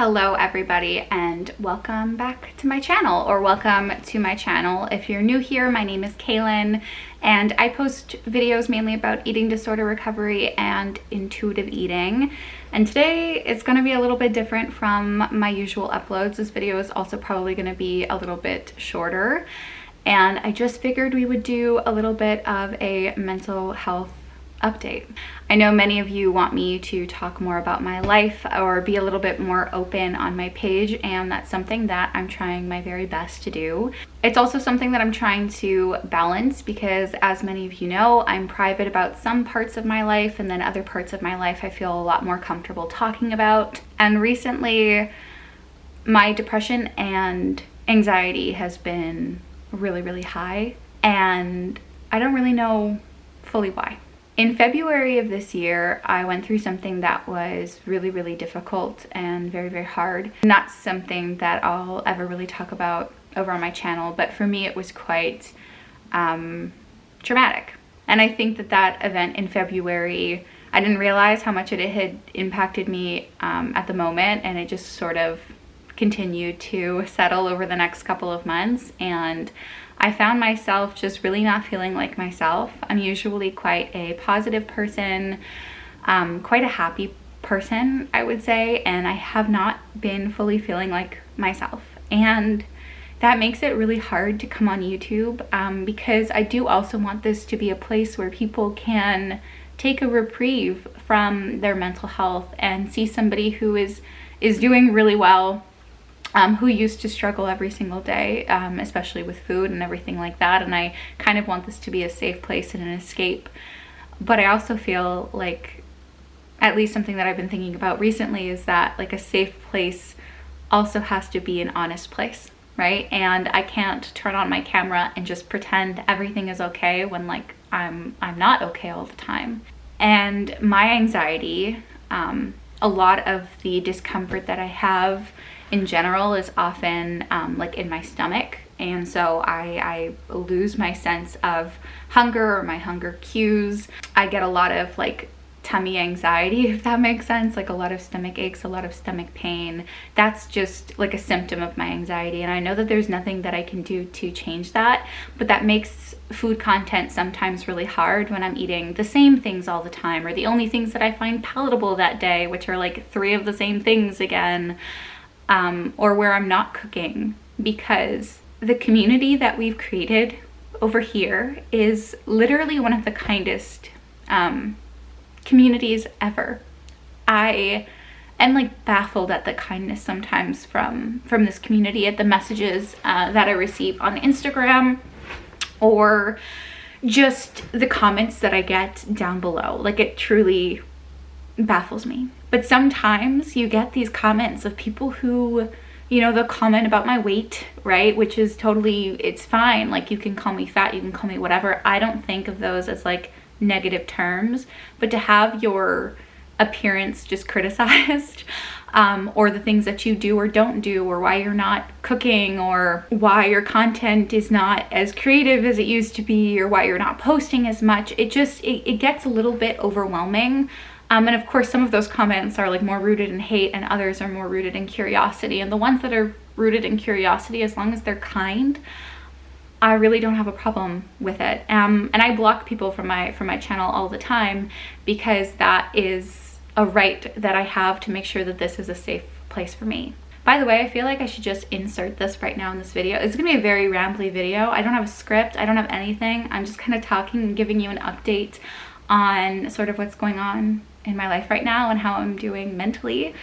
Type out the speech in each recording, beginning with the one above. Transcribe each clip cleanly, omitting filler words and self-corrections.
Hello everybody and welcome back to my channel, or welcome to my channel. If you're new here, my name is Kaylin and I post videos mainly about eating disorder recovery and intuitive eating. And today it's going to be a little bit different from my usual uploads. This video is also probably going to be a little bit shorter. And I just figured we would do a little bit of a mental health update. I know many of you want me to talk more about my life or be a little bit more open on my page, and that's something that I'm trying my very best to do. It's also something that I'm trying to balance because, as many of you know, I'm private about some parts of my life, and then other parts of my life I feel a lot more comfortable talking about. And recently my depression and anxiety has been really high, and I don't really know fully why. In February of this year, I went through something that was really difficult and very hard. Not something that I'll ever really talk about over on my channel, but for me it was quite traumatic. And I think that event in February, I didn't realize how much it had impacted me at the moment, and it just sort of continued to settle over the next couple of months, and I found myself just really not feeling like myself. I'm usually quite a positive person, quite a happy person, I would say, and I have not been fully feeling like myself. And that makes it really hard to come on YouTube because I do also want this to be a place where people can take a reprieve from their mental health and see somebody who is doing really well, who used to struggle every single day, especially with food and everything like that. And I kind of want this to be a safe place and an escape. But I also feel like, at least something that I've been thinking about recently, is that like a safe place also has to be an honest place, right? And I can't turn on my camera and just pretend everything is okay when like I'm not okay all the time. And my anxiety, a lot of the discomfort that I have in general is often like in my stomach, and so I lose my sense of hunger or my hunger cues. I get a lot of like tummy anxiety, if that makes sense, like a lot of stomach aches, a lot of stomach pain. That's just like a symptom of my anxiety, and I know that there's nothing that I can do to change that, but that makes food content sometimes really hard when I'm eating the same things all the time, or the only things that I find palatable that day, which are like 3 of the same things again. Or where I'm not cooking, because the community that we've created over here is literally one of the kindest communities ever. I am like baffled at the kindness sometimes from this community, at the messages that I receive on Instagram, or just the comments that I get down below. Like, it truly baffles me. But sometimes you get these comments of people who, you know, they'll comment about my weight, right? Which is totally, it's fine. Like, you can call me fat, you can call me whatever. I don't think of those as like negative terms, but to have your appearance just criticized, or the things that you do or don't do, or why you're not cooking, or why your content is not as creative as it used to be, or why you're not posting as much, it gets a little bit overwhelming. And of course, some of those comments are like more rooted in hate, and others are more rooted in curiosity. And the ones that are rooted in curiosity, as long as they're kind, I really don't have a problem with it. And I block people from my channel all the time, because that is a right that I have to make sure that this is a safe place for me. By the way, I feel like I should just insert this right now in this video. It's gonna be a very rambly video. I don't have a script, I don't have anything. I'm just kind of talking and giving you an update on sort of what's going on in my life right now and how I'm doing mentally.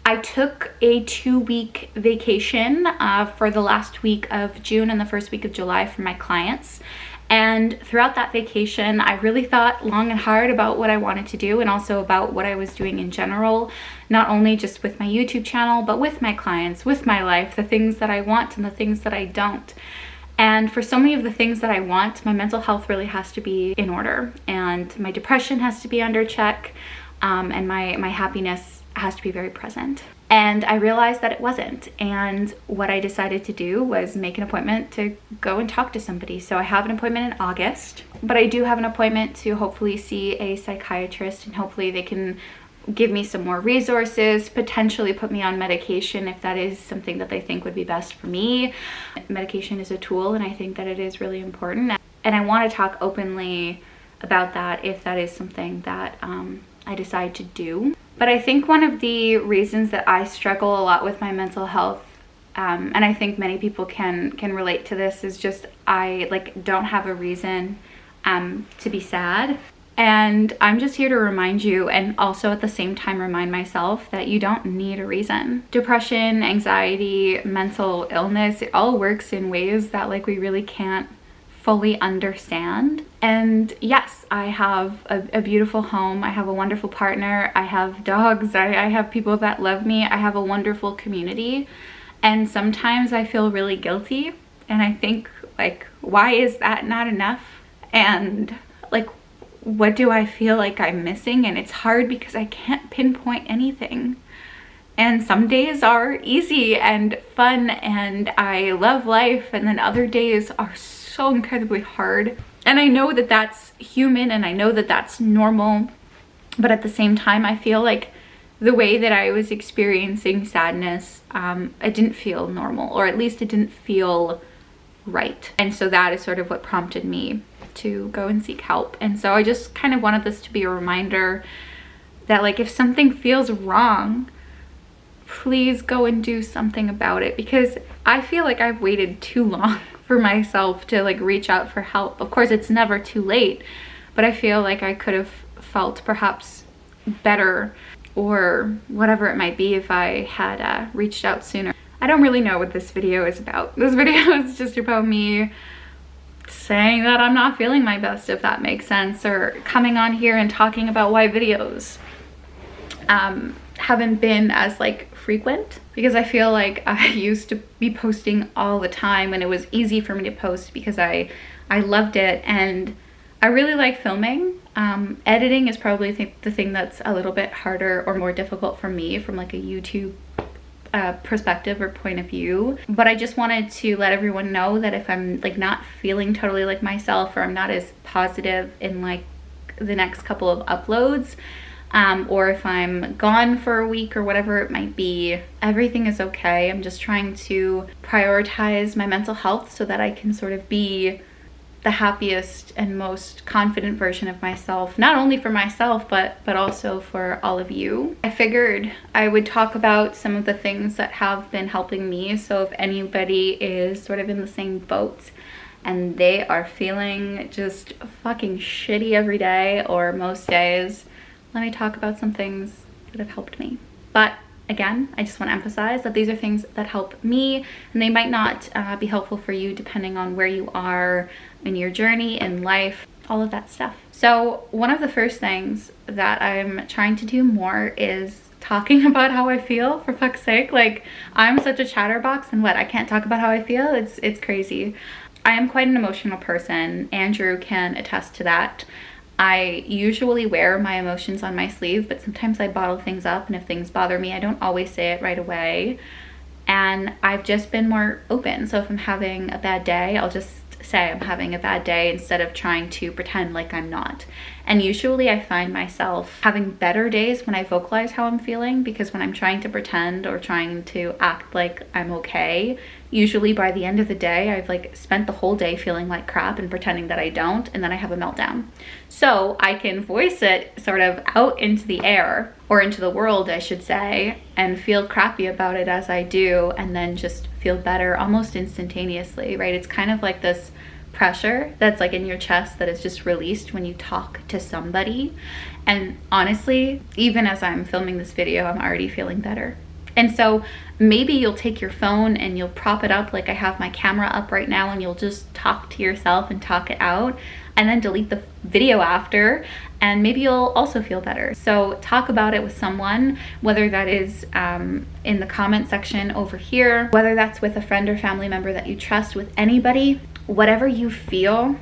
I took a 2-week vacation for the last week of June and the first week of July for my clients. And throughout that vacation, I really thought long and hard about what I wanted to do, and also about what I was doing in general, not only just with my YouTube channel, but with my clients, with my life, the things that I want and the things that I don't. And for so many of the things that I want, my mental health really has to be in order, and my depression has to be under check, and my happiness has to be very present. And I realized that it wasn't. And what I decided to do was make an appointment to go and talk to somebody. So I have an appointment in August, but I do have an appointment to hopefully see a psychiatrist, and hopefully they can give me some more resources, potentially put me on medication if that is something that they think would be best for me. Medication is a tool, and I think that it is really important. And I want to talk openly about that if that is something that I decide to do. But I think one of the reasons that I struggle a lot with my mental health, and I think many people can relate to this, is just I like don't have a reason to be sad. And I'm just here to remind you, and also at the same time remind myself, that you don't need a reason. Depression, anxiety, mental illness, it all works in ways that like we really can't fully understand. And yes, I have a beautiful home. I have a wonderful partner. I have dogs. I have people that love me. I have a wonderful community. And sometimes I feel really guilty. And I think like, why is that not enough? And like, what do I feel like I'm missing? And it's hard because I can't pinpoint anything. And some days are easy and fun and I love life, and then other days are so incredibly hard. And I know that that's human, and I know that that's normal, but at the same time I feel like the way that I was experiencing sadness, it didn't feel normal, or at least it didn't feel right. And so that is sort of what prompted me to go and seek help. And so I just kind of wanted this to be a reminder that like if something feels wrong, please go and do something about it, because I feel like I've waited too long for myself to like reach out for help. Of course, it's never too late, but I feel like I could have felt perhaps better or whatever it might be if I had reached out sooner. I don't really know what this video is about. This video is just about me saying that I'm not feeling my best, if that makes sense, or coming on here and talking about why videos haven't been as like frequent, because I feel like I used to be posting all the time and it was easy for me to post because I loved it and I really like filming. Editing is probably the thing that's a little bit harder or more difficult for me from like a YouTube perspective or point of view. But I just wanted to let everyone know that if I'm like not feeling totally like myself, or I'm not as positive in like the next couple of uploads, or if I'm gone for a week or whatever it might be, everything is okay. I'm just trying to prioritize my mental health so that I can sort of be the happiest and most confident version of myself, not only for myself, but also for all of you. I figured I would talk about some of the things that have been helping me. So if anybody is sort of in the same boat and they are feeling just fucking shitty every day or most days, let me talk about some things that have helped me. But again, I just want to emphasize that these are things that help me, and they might not be helpful for you depending on where you are in your journey in life, all of that stuff. So one of the first things that I'm trying to do more is talking about how I feel, for fuck's sake. Like, I'm such a chatterbox, and what, I can't talk about how I feel? It's crazy. I am quite an emotional person. Andrew can attest to that. I usually wear my emotions on my sleeve, but sometimes I bottle things up, and if things bother me, I don't always say it right away. And I've just been more open. So if I'm having a bad day, I'll just say I'm having a bad day instead of trying to pretend like I'm not. And usually I find myself having better days when I vocalize how I'm feeling, because when I'm trying to pretend or trying to act like I'm okay, usually by the end of the day, I've like spent the whole day feeling like crap and pretending that I don't, and then I have a meltdown. So I can voice it sort of out into the air, or into the world, I should say, and feel crappy about it as I do, and then just feel better almost instantaneously, right? It's kind of like this pressure that's like in your chest that is just released when you talk to somebody. And honestly, even as I'm filming this video, I'm already feeling better. And so maybe you'll take your phone and you'll prop it up like I have my camera up right now, and you'll just talk to yourself and talk it out, and then delete the video after, and maybe you'll also feel better. So talk about it with someone, whether that is in the comment section over here, whether that's with a friend or family member that you trust, with anybody. Whatever you feel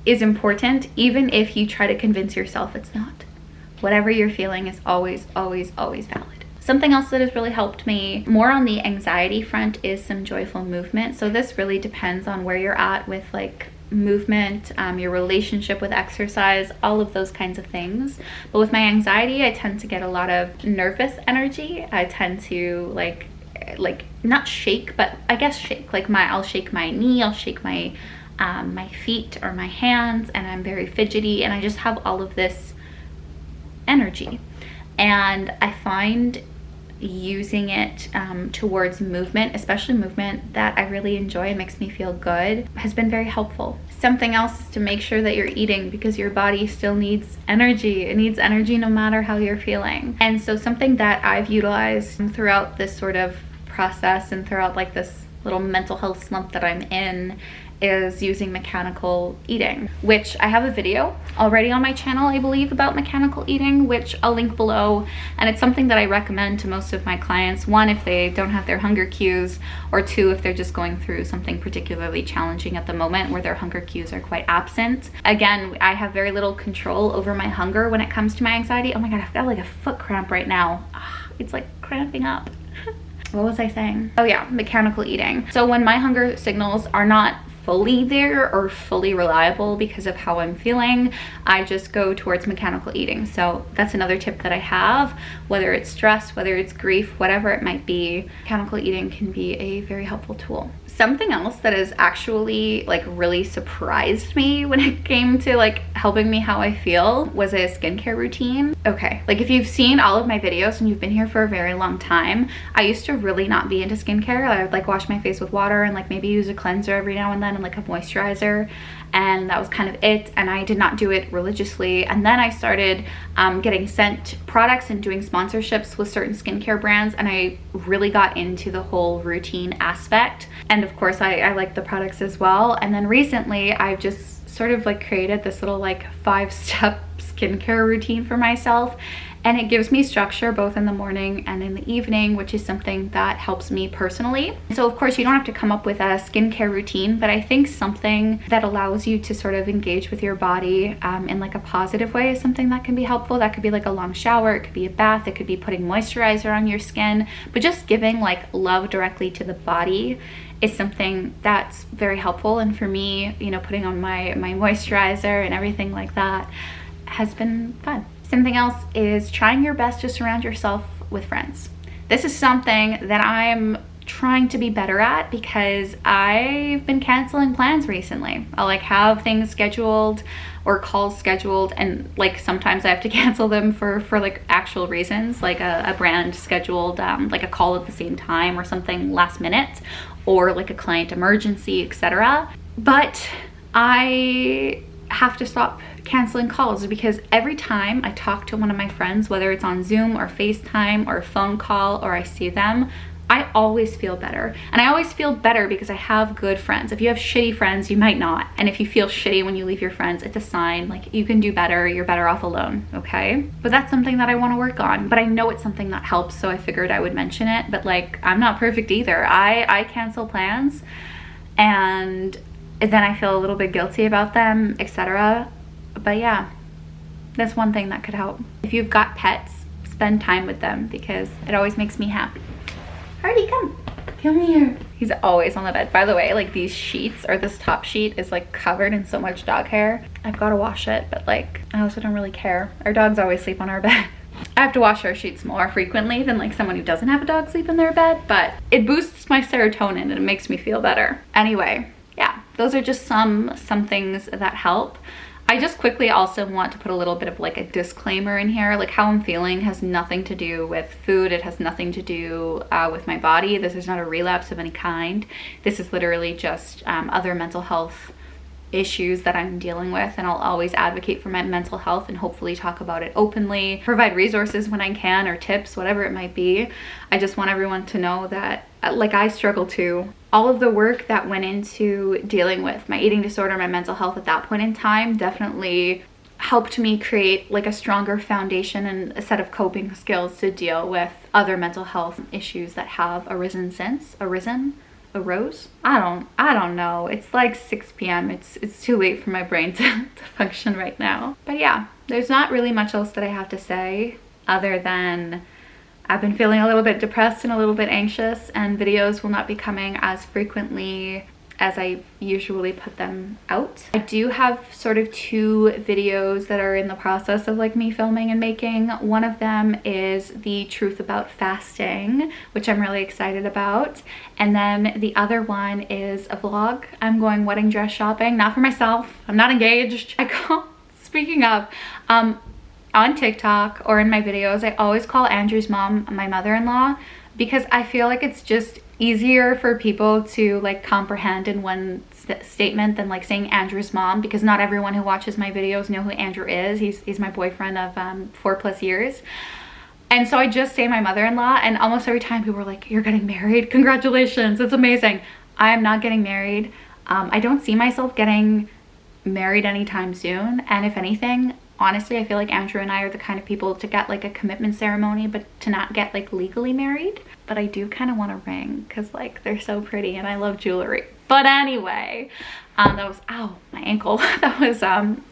is important, even if you try to convince yourself it's not. Whatever you're feeling is always, always, always valid. Something else that has really helped me more on the anxiety front is some joyful movement. So this really depends on where you're at with like movement, your relationship with exercise, all of those kinds of things. But with my anxiety, I tend to get a lot of nervous energy. I tend to like not shake, but I guess shake. Like I'll shake my knee, I'll shake my my feet or my hands, and I'm very fidgety, and I just have all of this energy. And I find using it towards movement, especially movement that I really enjoy and makes me feel good, has been very helpful. Something else is to make sure that you're eating, because your body still needs energy. It needs energy no matter how you're feeling. And so something that I've utilized throughout this sort of process and throughout like this little mental health slump that I'm in is using mechanical eating, which I have a video already on my channel, I believe, about mechanical eating, which I'll link below. And it's something that I recommend to most of my clients. One, if they don't have their hunger cues, or two, if they're just going through something particularly challenging at the moment where their hunger cues are quite absent. Again, I have very little control over my hunger when it comes to my anxiety. Oh my God, I've got like a foot cramp right now. It's like cramping up. What was I saying? Oh yeah, mechanical eating. So when my hunger signals are not fully there or fully reliable because of how I'm feeling, I just go towards mechanical eating. So that's another tip that I have, whether it's stress, whether it's grief, whatever it might be, mechanical eating can be a very helpful tool. Something else that has actually like really surprised me when it came to like helping me how I feel was a skincare routine. Okay, like if you've seen all of my videos and you've been here for a very long time, I used to really not be into skincare. I would like wash my face with water and like maybe use a cleanser every now and then and like a moisturizer, and that was kind of it. And I did not do it religiously. And then I started getting sent products and doing sponsorships with certain skincare brands, and I really got into the whole routine aspect. And of course I like the products as well. And then recently I've just sort of like created this little like 5-step skincare routine for myself, and it gives me structure both in the morning and in the evening, which is something that helps me personally. So of course you don't have to come up with a skincare routine, but I think something that allows you to sort of engage with your body in like a positive way is something that can be helpful. That could be like a long shower, it could be a bath, it could be putting moisturizer on your skin, but just giving like love directly to the body is something that's very helpful. And for me, you know, putting on my moisturizer and everything like that has been fun. Something else is trying your best to surround yourself with friends. This is something that I'm trying to be better at because I've been canceling plans recently. I'll like have things scheduled or calls scheduled, and like sometimes I have to cancel them for like actual reasons, like a brand scheduled like a call at the same time or something last minute, or like a client emergency, etc. But I have to stop canceling calls because every time I talk to one of my friends, whether it's on Zoom or FaceTime or a phone call, or I see them, I always feel better. And I always feel better because I have good friends. If you have shitty friends, you might not. And if you feel shitty when you leave your friends, it's a sign like you can do better, you're better off alone, okay? But that's something that I want to work on, but I know it's something that helps, so I figured I would mention it. But like, I'm not perfect either. I cancel plans and then I feel a little bit guilty about them, etc. But yeah, that's one thing that could help. If you've got pets, spend time with them because it always makes me happy. Hardy, come here. He's always on the bed. By the way, like these sheets, or this top sheet is like covered in so much dog hair. I've got to wash it, but like I also don't really care. Our dogs always sleep on our bed. I have to wash our sheets more frequently than like someone who doesn't have a dog sleep in their bed, but it boosts my serotonin and it makes me feel better. Anyway, yeah, those are just some things that help. I just quickly also want to put a little bit of like a disclaimer in here. Like how I'm feeling has nothing to do with food. It has nothing to do with my body. This is not a relapse of any kind. This is literally just other mental health issues that I'm dealing with, and I'll always advocate for my mental health and hopefully talk about it openly, provide resources when I can, or tips, whatever it might be. I just want everyone to know that like I struggle too. All of the work that went into dealing with my eating disorder, my mental health at that point in time definitely helped me create like a stronger foundation and a set of coping skills to deal with other mental health issues that have arose? I don't know. It's like 6 p.m. It's too late for my brain to function right now. But yeah, there's not really much else that I have to say other than I've been feeling a little bit depressed and a little bit anxious, and videos will not be coming as frequently as I usually put them out. I do have sort of 2 videos that are in the process of like me filming and making. One of them is the truth about fasting, which I'm really excited about. And then the other one is a vlog. I'm going wedding dress shopping, not for myself. I'm not engaged. Speaking of, on TikTok or in my videos, I always call Andrew's mom my mother-in-law because I feel like it's just easier for people to like comprehend in one statement than like saying Andrew's mom, because not everyone who watches my videos know who Andrew is. He's my boyfriend of 4+ years. And so I just say my mother-in-law, and almost every time people are like, you're getting married? Congratulations, it's amazing. I am not getting married. I don't see myself getting married anytime soon, and if anything, honestly, I feel like Andrew and I are the kind of people to get like a commitment ceremony but to not get like legally married. But I do kind of want a ring because like they're so pretty and I love jewelry. But anyway, that was, ow, my ankle. that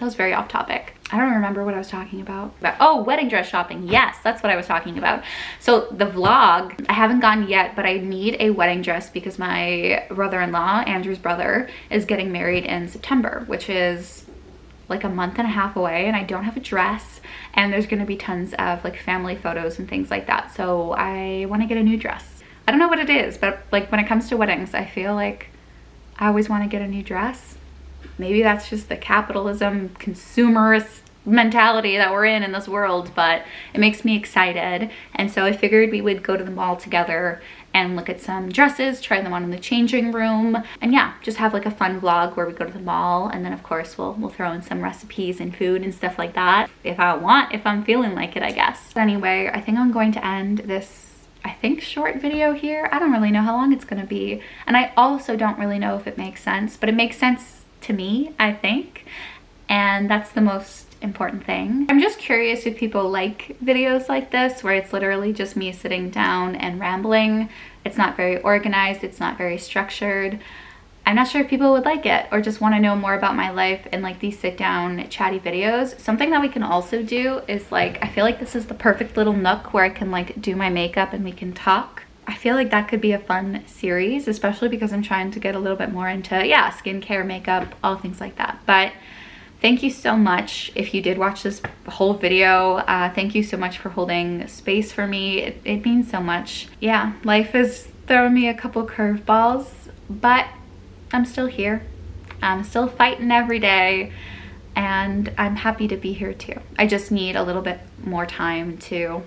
was very off topic. I don't remember what I was talking about. Oh, wedding dress shopping. Yes, that's what I was talking about. So the vlog, I haven't gotten yet, but I need a wedding dress because my brother-in-law, Andrew's brother, is getting married in September, which is like a month and a half away, and I don't have a dress, and there's gonna be tons of like family photos and things like that. So I want to get a new dress. I don't know what it is, but like when it comes to weddings, I feel like I always want to get a new dress. Maybe that's just the capitalism consumerist mentality that we're in this world, but it makes me excited. And so I figured we would go to the mall together and look at some dresses, try them on in the changing room, and yeah, just have like a fun vlog where we go to the mall, and then of course we'll throw in some recipes and food and stuff like that if I'm feeling like it, I guess. But anyway, I think I'm going to end this, I think, short video here. I don't really know how long it's gonna be, and I also don't really know if it makes sense, but it makes sense to me, I think, and that's the most important thing. I'm just curious if people like videos like this where it's literally just me sitting down and rambling. It's not very organized, it's not very structured. I'm not sure if people would like it or just want to know more about my life in like these sit down chatty videos. Something that we can also do is like, I feel like this is the perfect little nook where I can like do my makeup and we can talk. I feel like that could be a fun series, especially because I'm trying to get a little bit more into, yeah, skincare, makeup, all things like that. But thank you so much if you did watch this whole video. Thank you so much for holding space for me. It means so much. Yeah, life has thrown me a couple curveballs, but I'm still here. I'm still fighting every day, and I'm happy to be here too. I just need a little bit more time to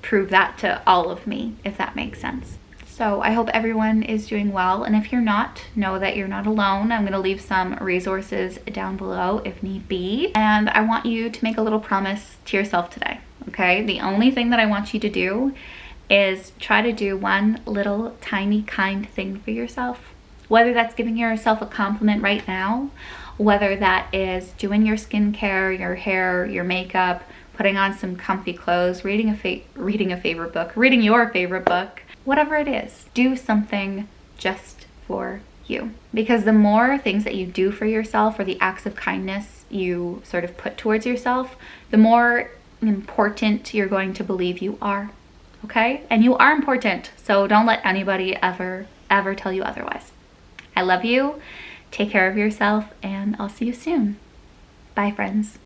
prove that to all of me, if that makes sense. So I hope everyone is doing well, and if you're not, know that you're not alone. I'm gonna leave some resources down below if need be, and I want you to make a little promise to yourself today, okay? The only thing that I want you to do is try to do one little tiny kind thing for yourself, whether that's giving yourself a compliment right now, whether that is doing your skincare, your hair, your makeup, putting on some comfy clothes, reading your favorite book, whatever it is, do something just for you. Because the more things that you do for yourself or the acts of kindness you sort of put towards yourself, the more important you're going to believe you are, okay? And you are important, so don't let anybody ever tell you otherwise. I love you, take care of yourself, and I'll see you soon. Bye, friends.